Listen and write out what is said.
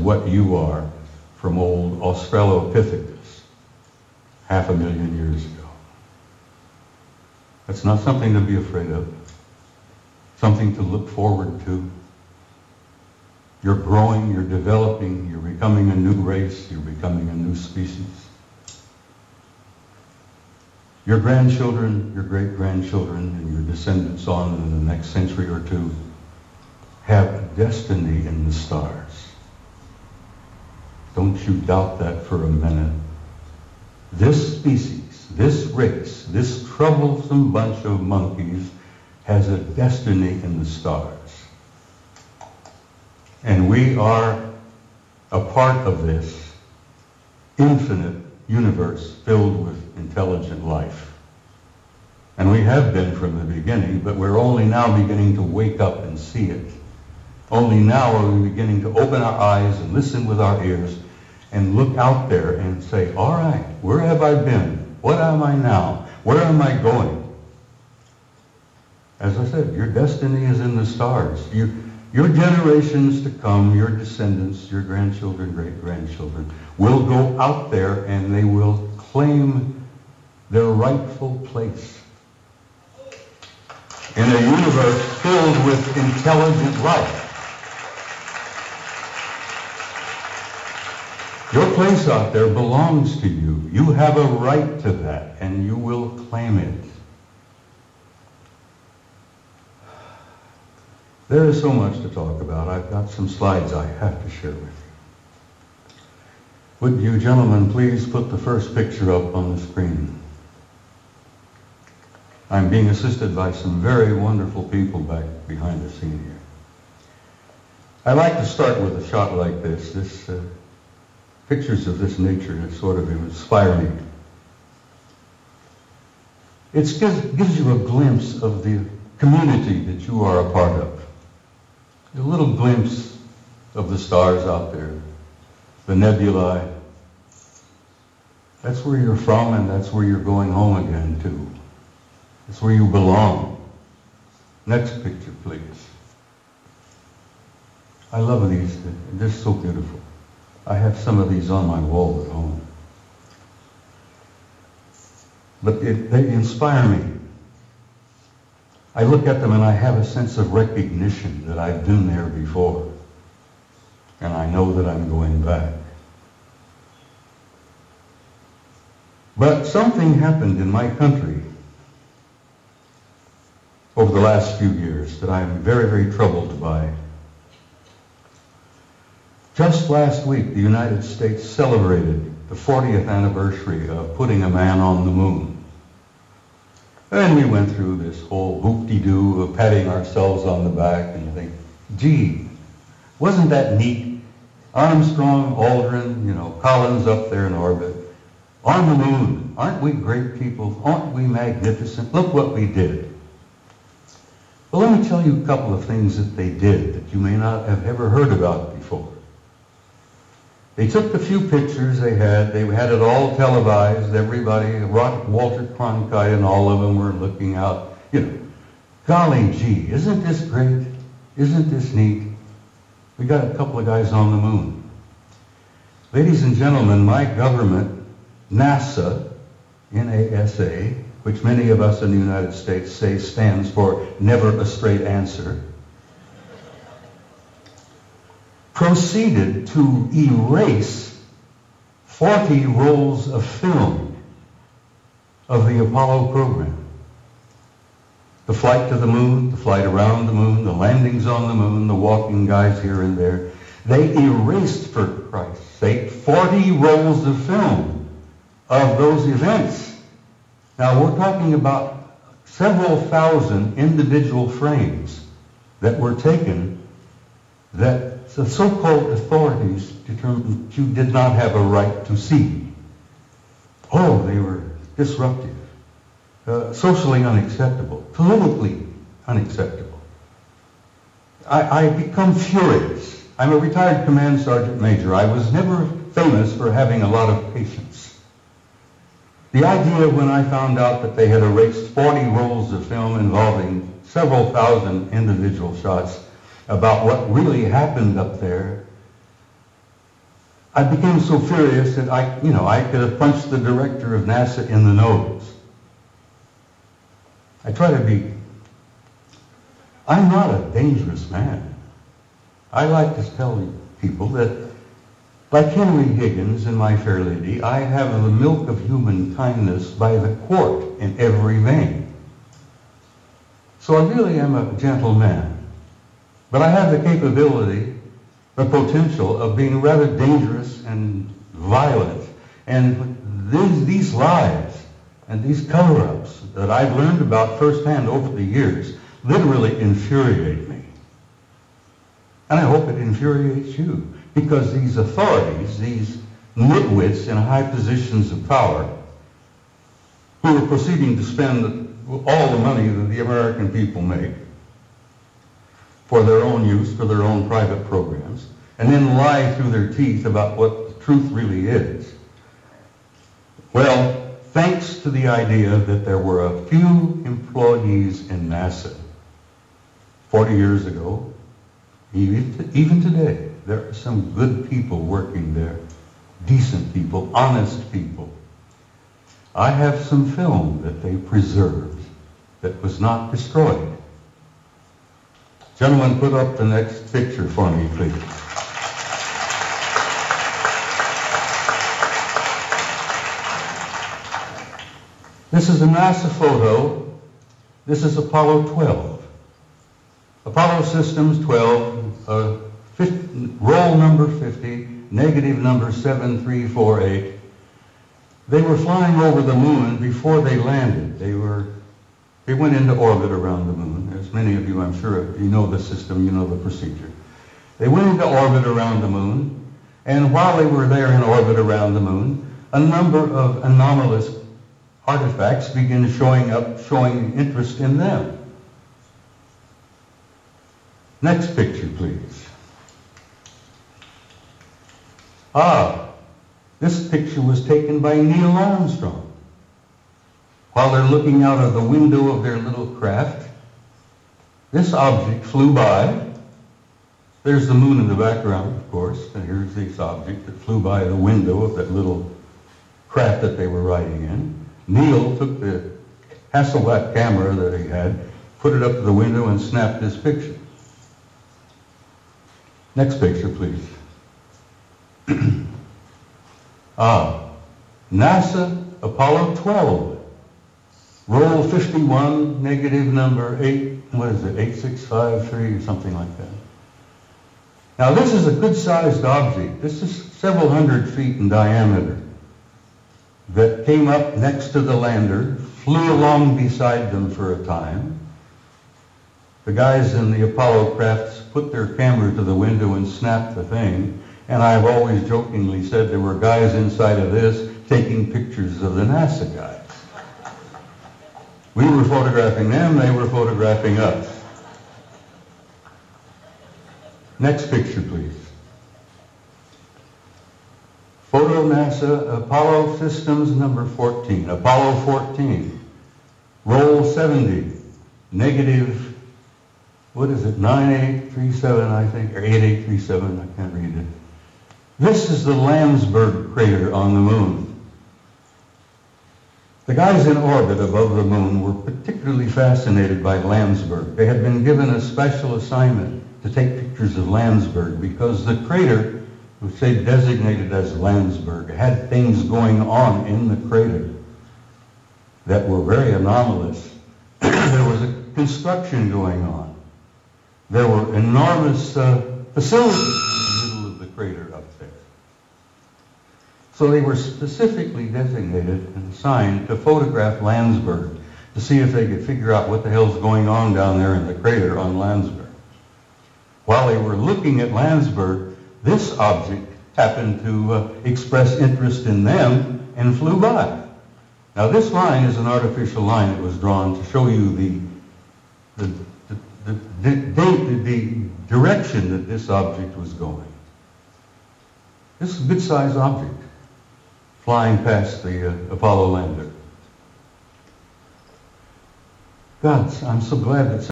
what you are from old Australopithecus 500,000 years ago. That's not something to be afraid of, something to look forward to. You're growing, you're developing, you're becoming a new race, you're becoming a new species. Your grandchildren, your great-grandchildren, and your descendants on in the next century or two have a destiny in the stars. Don't you doubt that for a minute. This species, this race, this troublesome bunch of monkeys has a destiny in the stars. And we are a part of this infinite universe filled with intelligent life. And we have been from the beginning, but we're only now beginning to wake up and see it. Only now are we beginning to open our eyes and listen with our ears and look out there and say, all right, where have I been? What am I now? Where am I going? As I said, your destiny is in the stars. Your generations to come, your descendants, your grandchildren, great-grandchildren, will go out there and they will claim their rightful place in a universe filled with intelligent life. Your place out there belongs to you. You have a right to that, and you will claim it. There is so much to talk about. I've got some slides I have to share with you. Would you gentlemen please put the first picture up on the screen? I'm being assisted by some very wonderful people back behind the scene here. I like to start with a shot like this. Pictures of this nature that sort of inspire me. It gives you a glimpse of the community that you are a part of. A little glimpse of the stars out there, the nebulae. That's where you're from, and that's where you're going home again to. That's where you belong. Next picture, please. I love these. They're so beautiful. I have some of these on my wall at home. But they inspire me. I look at them and I have a sense of recognition that I've been there before. And I know that I'm going back. But something happened in my country over the last few years that I'm very, very troubled by. Just last week, the United States celebrated the 40th anniversary of putting a man on the moon. And we went through this whole whoop-de-doo of patting ourselves on the back and think, gee, wasn't that neat? Armstrong, Aldrin, Collins up there in orbit. On the moon. Aren't we great people? Aren't we magnificent? Look what we did. Well, let me tell you a couple of things that they did that you may not have ever heard about before. They took the few pictures they had it all televised, everybody, Walter Cronkite and all of them were looking out, golly gee, isn't this great? Isn't this neat? We got a couple of guys on the moon. Ladies and gentlemen, my government, NASA, NASA, which many of us in the United States say stands for never a straight answer, proceeded to erase 40 rolls of film of the Apollo program. The flight to the moon, the flight around the moon, the landings on the moon, the walking guys here and there. They erased, for Christ's sake, 40 rolls of film of those events. Now we're talking about several thousand individual frames that were taken that the so-called authorities determined you did not have a right to see. Oh, they were disruptive, socially unacceptable, politically unacceptable. I become furious. I'm a retired command sergeant major. I was never famous for having a lot of patience. The idea when I found out that they had erased 40 rolls of film involving several thousand individual shots about what really happened up there, I became so furious that I could have punched the director of NASA in the nose. I try to be, I'm not a dangerous man. I like to tell people that, like Henry Higgins in My Fair Lady, I have the milk of human kindness by the quart in every vein. So I really am a gentle man. But I have the capability, the potential of being rather dangerous and violent. And these lies and these cover-ups that I've learned about firsthand over the years literally infuriate me. And I hope it infuriates you, because these authorities, these nitwits in high positions of power, who are proceeding to spend all the money that the American people make for their own use, for their own private programs, and then lie through their teeth about what the truth really is. Well, thanks to the idea that there were a few employees in NASA 40 years ago, even today, there are some good people working there, decent people, honest people. I have some film that they preserved that was not destroyed. Gentlemen, put up the next picture for me, please. This is a NASA photo. This is Apollo 12. Apollo Systems 12, roll number 50, negative number 7348. They were flying over the moon before they landed. They went into orbit around the moon. As many of you, I'm sure, you know the system, you know the procedure. They went into orbit around the moon, and while they were there in orbit around the moon, a number of anomalous artifacts began showing up, showing interest in them. Next picture, please. This picture was taken by Neil Armstrong. While they're looking out of the window of their little craft, this object flew by. There's the moon in the background, of course, and here's this object that flew by the window of that little craft that they were riding in. Neil took the Hasselblad camera that he had, put it up to the window, and snapped this picture. Next picture, please. NASA Apollo 12. Roll 51, negative number 8653 or something like that. Now this is a good-sized object. This is several hundred feet in diameter that came up next to the lander, flew along beside them for a time. The guys in the Apollo crafts put their camera to the window and snapped the thing. And I've always jokingly said there were guys inside of this taking pictures of the NASA guys. We were photographing them, they were photographing us. Next picture, please. Photo NASA, Apollo Systems number 14. Apollo 14. Roll 70. Negative, what is it, 9837, I think, or 8837, I can't read it. This is the Landsberg crater on the moon. The guys in orbit above the moon were particularly fascinated by Landsberg. They had been given a special assignment to take pictures of Landsberg because the crater, which they designated as Landsberg, had things going on in the crater that were very anomalous. There was a construction going on. There were enormous facilities in the middle of the crater up there. So they were specifically designated and assigned to photograph Landsberg to see if they could figure out what the hell's going on down there in the crater on Landsberg. While they were looking at Landsberg, this object happened to express interest in them and flew by. Now this line is an artificial line that was drawn to show you the direction that this object was going. This is a good-sized object flying past the Apollo lander. God, I'm so glad that